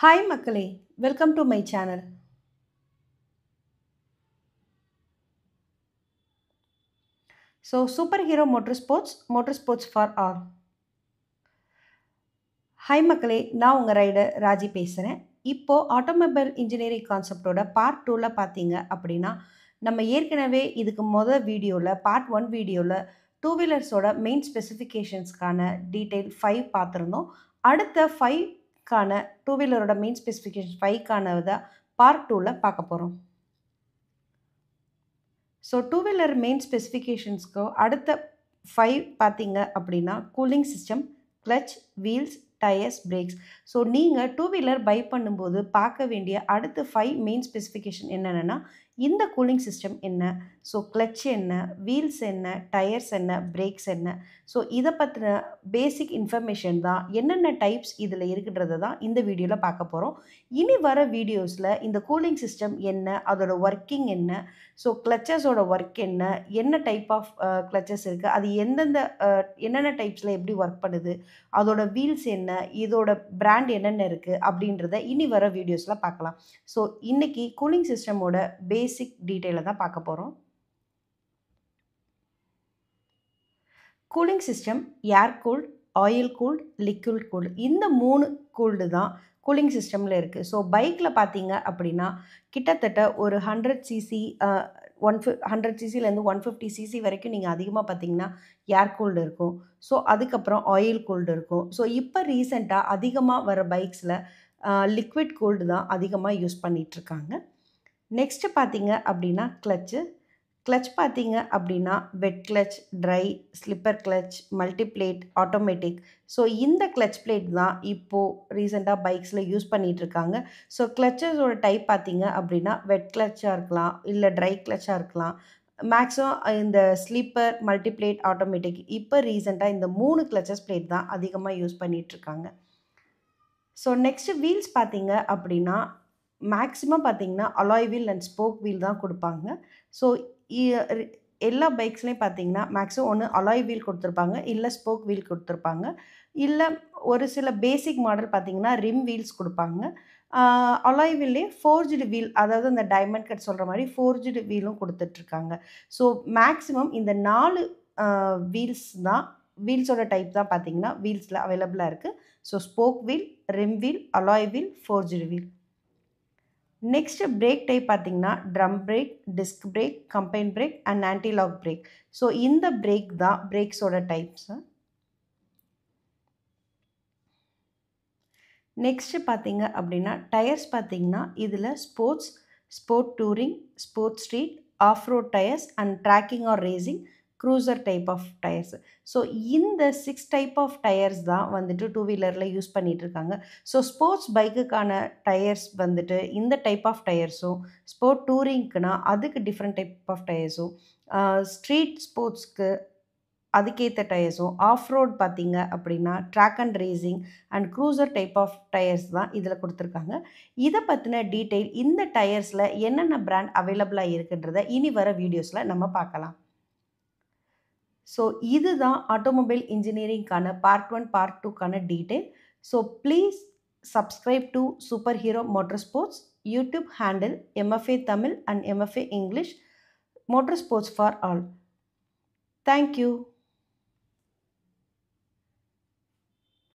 Hi மக்களே, welcome to my channel. So superhero motorsports for all. Hi மக்களே, நான் உங்கள் ரைடர் ராஜி பேசுகிறேன். இப்போது ஆட்டோமொபைல் இன்ஜினியரிங் கான்செப்டோட பார்ட் 2ல் பார்த்தீங்க அப்படின்னா நம்ம ஏற்கனவே இதுக்கு வீடியோவில் பார்ட் 1 வீடியோவில் டூ வீலர்ஸோட மெயின் ஸ்பெசிஃபிகேஷன்ஸ்க்கான டீட்டெயில் 5 பார்த்துருந்தோம். அடுத்த 5க்கான டூ வீலரோட மெயின் ஸ்பெசிஃபிகேஷன் 5க்கானதை பார்ட் 2ல் பார்க்க போகிறோம். ஸோ டூ வீலர் மெயின் ஸ்பெசிஃபிகேஷன்ஸ்க்கு அடுத்த 5 பார்த்தீங்க அப்படின்னா cooling system, clutch, wheels, tyres, brakes. So நீங்கள் டூ வீலர் பை பண்ணும்போது பார்க்க வேண்டிய அடுத்த 5 மெயின் ஸ்பெசிஃபிகேஷன் என்னென்னா இந்த கூலிங் சிஸ்டம் என்ன, ஸோ கிளச் என்ன, வீல்ஸ் என்ன, டயர்ஸ் என்ன, பிரேக்ஸ் என்ன. ஸோ இதை பற்றின பேசிக் இன்ஃபர்மேஷன் தான், என்னென்ன டைப்ஸ் இதில் இருக்குன்றதை தான் இந்த வீடியோவில் பார்க்க போகிறோம். இனி வர வீடியோஸில் இந்த கூலிங் சிஸ்டம் என்ன, அதோட ஒர்க்கிங் என்ன, ஸோ கிளச்சஸோட ஒர்க் என்ன, என்ன டைப் ஆஃப் கிளச்சஸ் இருக்குது, அது என்னென்ன டைப்ஸில் எப்படி ஒர்க் பண்ணுது, அதோட வீல்ஸ் என்ன, இதோட பிராண்ட் என்னென்ன இருக்குது அப்படின்றத இனி வர வீடியோஸில் பார்க்கலாம். ஸோ இன்றைக்கி கூலிங் சிஸ்டமோட பேசிக் டீட்டெயிலை தான் பார்க்க போகிறோம். கூலிங் சிஸ்டம் ஏர் cooled, oil cooled, liquid cooled, இந்த 3 கூல்டு தான் கூலிங் சிஸ்டமில் இருக்குது. ஸோ பைக்கில் பார்த்தீங்க அப்படின்னா கிட்டத்தட்ட ஒரு 100 சிசி 100 சிசிலேருந்து 150 சிசி வரைக்கும் நீங்கள் அதிகமாக பார்த்தீங்கன்னா ஏர் கூல்டு இருக்கும். ஸோ அதுக்கப்புறம் ஆயில் கூல்டு இருக்கும். ஸோ இப்போ ரீசெண்டாக அதிகமாக வர பைக்ஸில் லிக்விட் கூல்டு தான் அதிகமாக யூஸ் பண்ணிகிட்ருக்காங்க. நெக்ஸ்ட்டு பார்த்தீங்க அப்படின்னா கிளச் பார்த்தீங்க அப்படின்னா wet clutch, dry, slipper clutch, multiplate, automatic. So இந்த கிளச் பிளேட் தான் இப்போது ரீசெண்டாக பைக்ஸில் யூஸ் பண்ணிகிட்ருக்காங்க. ஸோ கிளச்சஸோட டைப் பார்த்தீங்க அப்படின்னா வெட் கிளச்சாக இருக்கலாம், இல்லை ட்ரை கிளச்சாக இருக்கலாம். மேக்ஸிமம் இந்த ஸ்லீப்பர், மல்டிப்ளேட், ஆட்டோமேட்டிக் இப்போ ரீசெண்டாக இந்த 3 கிளச்சஸ் பிளேட் தான் அதிகமாக யூஸ் பண்ணிகிட்ருக்காங்க. ஸோ நெக்ஸ்ட்டு வீல்ஸ் பார்த்தீங்க அப்படின்னா மேக்ஸிமம் பார்த்தீங்கன்னா alloy wheel and spoke wheel தான் கொடுப்பாங்க. ஸோ எல்லா பைக்ஸ்லேயும் பார்த்தீங்கன்னா மேக்ஸிமம் ஒன்று அலாய் வீல் கொடுத்துருப்பாங்க, இல்லை ஸ்போக் வீல் கொடுத்துருப்பாங்க, இல்லை ஒரு சில பேசிக் மாடல் பார்த்தீங்கன்னா ரிம் வீல்ஸ் கொடுப்பாங்க. அலாய் வீல்லே ஃபோர்ஜ்டு வீல், அதாவது அந்த டைமண்ட் கட் சொல்கிற மாதிரி ஃபோர்ஜ்டு வீலும் கொடுத்துட்ருக்காங்க. ஸோ மேக்ஸிமம் இந்த 4 வீல்ஸ் தான், வீல்ஸோட டைப் தான் பார்த்தீங்கன்னா வீல்ஸில் அவைலபிளாக இருக்குது. So spoke wheel, rim wheel, alloy wheel, forged wheel. Next brake type பார்த்தீங்கன்னா drum brake, disc brake, combine brake and antilock brake. So இந்த பிரேக் தான் பிரேக்ஸோட டைப்ஸு. நெக்ஸ்ட்டு பார்த்தீங்க அப்படின்னா டயர்ஸ் பார்த்தீங்கன்னா இதில் sport touring, sport street, off road tyres and tracking or racing, cruiser type of tyres. So இந்த 6 type of tyres தான் வந்துட்டு டூ வீலரில் யூஸ் பண்ணிகிட்ருக்காங்க. ஸோ ஸ்போர்ட்ஸ் பைக்குக்கான டயர்ஸ் வந்துட்டு இந்த டைப் ஆஃப் டயர்ஸும், ஸ்போர்ட் டூரிங்க்குனா அதுக்கு டிஃப்ரெண்ட் டைப் ஆஃப் டயர்ஸும், ஸ்ட்ரீட் ஸ்போர்ட்ஸ்க்கு அதுக்கேற்ற டயர்ஸும், ஆஃப் ரோட் பார்த்தீங்க அப்படின்னா track and racing and cruiser type of tyres தான் இதில் கொடுத்துருக்காங்க. இதை பற்றின டீட்டெயில் இந்த டயர்ஸில் என்னென்ன பிராண்ட் அவைலபிளாக இருக்குன்றதை இனி வர வீடியோஸில் நம்ம பார்க்கலாம். ஸோ இதுதான் ஆட்டோமொபைல் இன்ஜினியரிங்கான பார்ட் 1 பார்ட் 2க்கான detail. So please subscribe to super hero motor sports YouTube handle MFA Tamil and MFA English, motor sports for all. Thank you.